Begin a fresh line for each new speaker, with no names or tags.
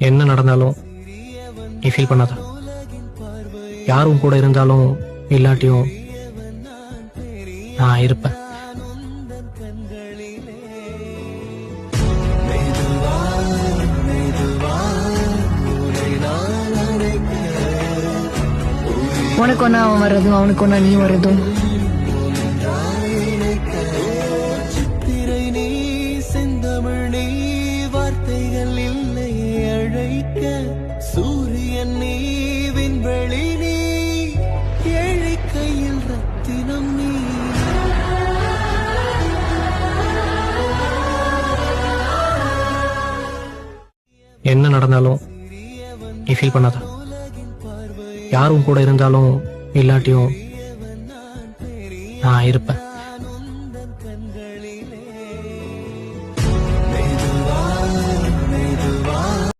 என்ன நடந்தாலும் நீ ஃபீல் பண்ணாத. யாரும் கூட இருந்தாலும் இல்லாட்டியும் நான் இருப்பேன்.
உனக்கு ஒன்னா அவன் வர்றதும் அவனுக்கு ஒன்னா நீ வர்றதும்
சித்திரை நீ செந்தமிழ் நீ வார்த்தைகள் இல்லை அழைக்க சூரியன் நீ விண்வெளி நீ ஏழை கையில் ரத்தினம் நீ.
என்ன நடந்தாலும் நீ ஃபீல் பண்ணாத. யாரும் கூட இருந்தாலும் இல்லாட்டியும் நான் இருப்பேன்.